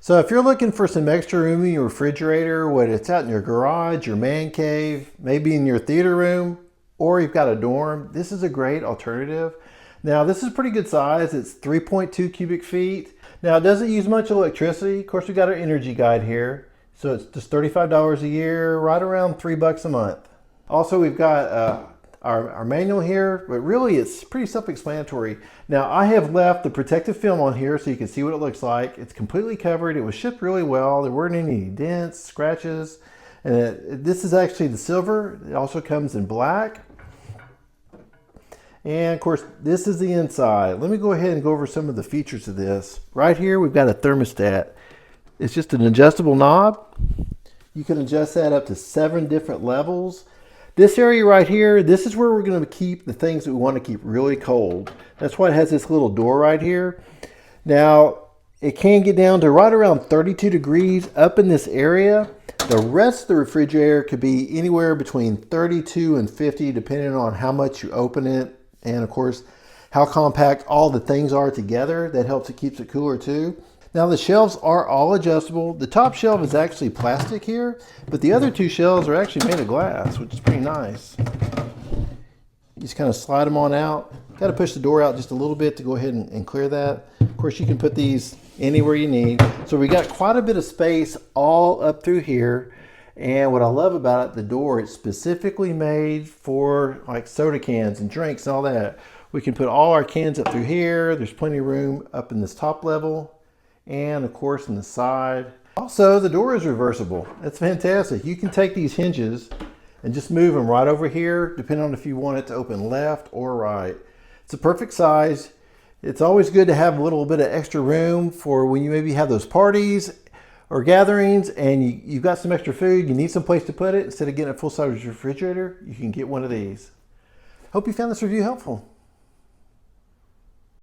So if you're looking for some extra room in your refrigerator, whether it's out in your garage, your man cave, maybe in your theater room, or you've got a dorm, this is a great alternative. Now this is pretty good size. It's 3.2 cubic feet. Now it doesn't use much electricity. Of course, we got our energy guide here. So it's just $35 a year, right around $3 a month. Also, we've got our manual here, but really it's pretty self-explanatory. Now I have left the protective film on here so you can see what it looks like. It's completely covered. It was shipped really well. There weren't any dents, scratches. And this is actually the silver. It also comes in black. And of course, this is the inside. Let me go ahead and go over some of the features of this. Right here, we've got a thermostat. It's just an adjustable knob. You can adjust that up to 7 different levels. This area right here, this is where we're going to keep the things that we want to keep really cold. That's why it has this little door right here. Now, it can get down to right around 32 degrees up in this area. The rest of the refrigerator could be anywhere between 32 and 50, depending on how much you open it. And of course, how compact all the things are together. That helps it keeps it cooler too. Now the shelves are all adjustable. The top shelf is actually plastic here, but the other 2 shelves are actually made of glass, which is pretty nice. You just kind of slide them on out. Got to push the door out just a little bit to go ahead and clear that. Of course, you can put these anywhere you need. So we got quite a bit of space all up through here. And what I love about it, the door, it's specifically made for like soda cans and drinks and all that. We can put all our cans up through here. There's plenty of room up in this top level. And of course in the side. Also, the door is reversible. That's fantastic. You can take these hinges and just move them right over here, depending on if you want it to open left or right. It's a perfect size. It's always good to have a little bit of extra room for when you maybe have those parties or gatherings and you've got some extra food, you need some place to put it. Instead of getting a full-size refrigerator, you can get one of these. Hope you found this review helpful.